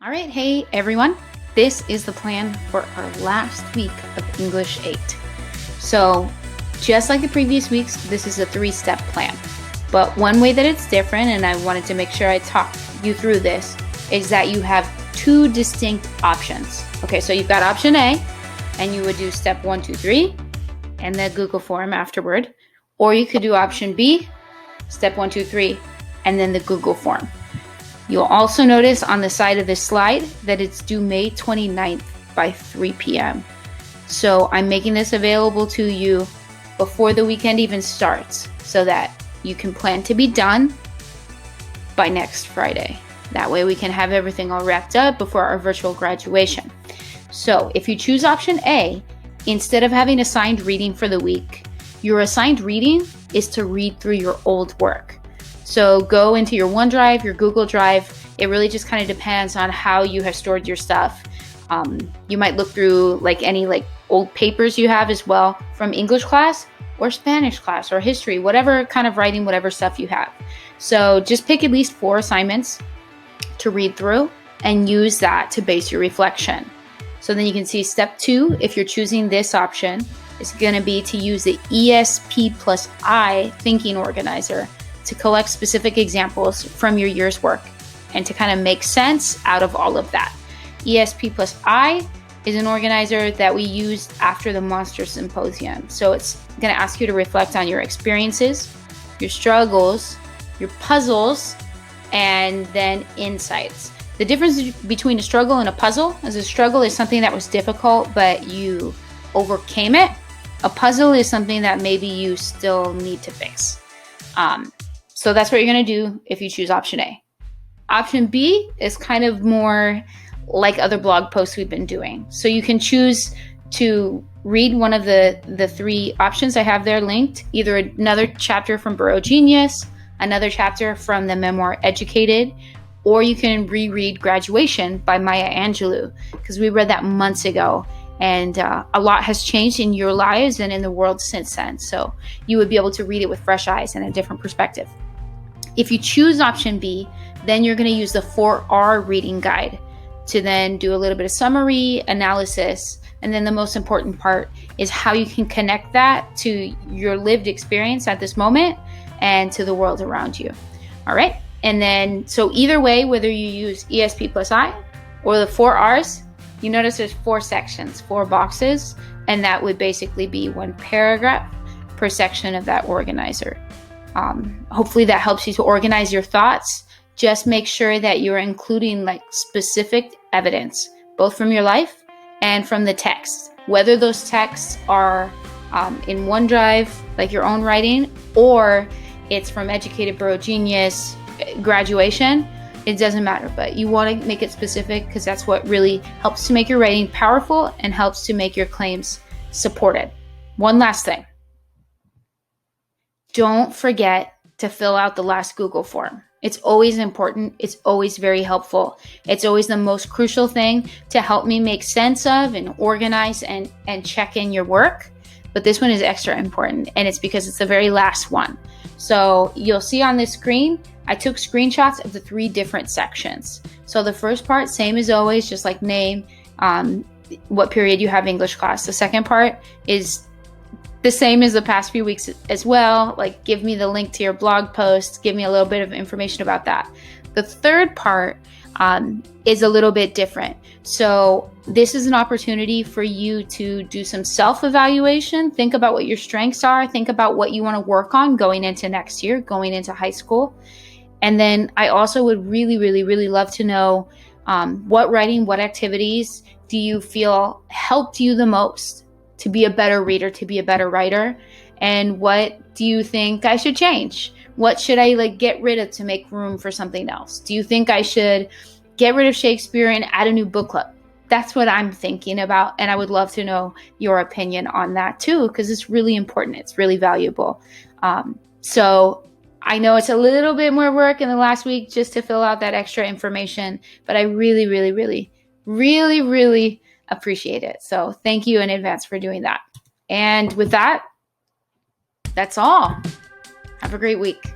All right, hey everyone. This is the plan for our last week of English 8. So, just like the previous weeks, this is a 3-step plan. But one way that it's different, and I wanted to make sure I talk you through this, is that you have 2 distinct options. Okay, so you've got option A, and you would do step 1, 2, 3, and the Google form afterward. Or you could do option B, step 1, 2, 3, and then the Google form. You'll also notice on the side of this slide that it's due May 29th by 3 p.m. So I'm making this available to you before the weekend even starts so that you can plan to be done by next Friday. That way we can have everything all wrapped up before our virtual graduation. So if you choose option A, instead of having assigned reading for the week, your assigned reading is to read through your old work. So go into your OneDrive, your Google Drive. It really just kind of depends on how you have stored your stuff. You might look through any old papers you have as well from English class or Spanish class or history, whatever kind of writing, whatever stuff you have. So just pick at least 4 assignments to read through and use that to base your reflection. So then you can see step 2, if you're choosing this option, is going to be to use the ESP+I thinking organizer to collect specific examples from your year's work and to kind of make sense out of all of that. ESP+I is an organizer that we used after the Monster Symposium. So it's going to ask you to reflect on your experiences, your struggles, your puzzles, and then insights. The difference between a struggle and a puzzle is a struggle is something that was difficult, but you overcame it. A puzzle is something that maybe you still need to fix. So that's what you're going to do if you choose option A. Option B is kind of more like other blog posts we've been doing. So you can choose to read one of the 3 options I have there linked, either another chapter from Burrow Genius, another chapter from the memoir Educated, or you can reread Graduation by Maya Angelou, because we read that months ago. And a lot has changed in your lives and in the world since then. So you would be able to read it with fresh eyes and a different perspective. If you choose option B, then you're going to use the 4R reading guide to then do a little bit of summary, analysis, and then the most important part is how you can connect that to your lived experience at this moment and to the world around you. All right. And then, so either way, whether you use ESP+I or the 4Rs, you notice there's 4 sections, 4 boxes, and that would basically be 1 paragraph per section of that organizer. Hopefully that helps you to organize your thoughts. Just make sure that you're including specific evidence, both from your life and from the text. Whether those texts are in OneDrive, like your own writing, or it's from Educated, Burrow Genius, Graduation, it doesn't matter, but you want to make it specific because that's what really helps to make your writing powerful and helps to make your claims supported. One last thing. Don't forget to fill out the last Google form. It's always important. It's always very helpful. It's always the most crucial thing to help me make sense of and organize and check in your work. But this one is extra important, and it's because it's the very last one. So you'll see on this screen, I took screenshots of the 3 different sections. So the first part, same as always, just like name, what period you have English class. The second part is the same as the past few weeks as well. Like, give me the link to your blog post, give me a little bit of information about that. The third part is a little bit different. So this is an opportunity for you to do some self-evaluation. Think about what your strengths are. Think about what you want to work on going into next year, going into high school. And then I also would really, really, really love to know what writing, what activities do you feel helped you the most to be a better reader, to be a better writer? And what do you think I should change? What should I get rid of to make room for something else? Do you think I should get rid of Shakespeare and add a new book club? That's what I'm thinking about. And I would love to know your opinion on that too, because it's really important. It's really valuable. So I know it's a little bit more work in the last week just to fill out that extra information, but I really, really, really, really, really appreciate it. So thank you in advance for doing that. And with that, that's all. Have a great week.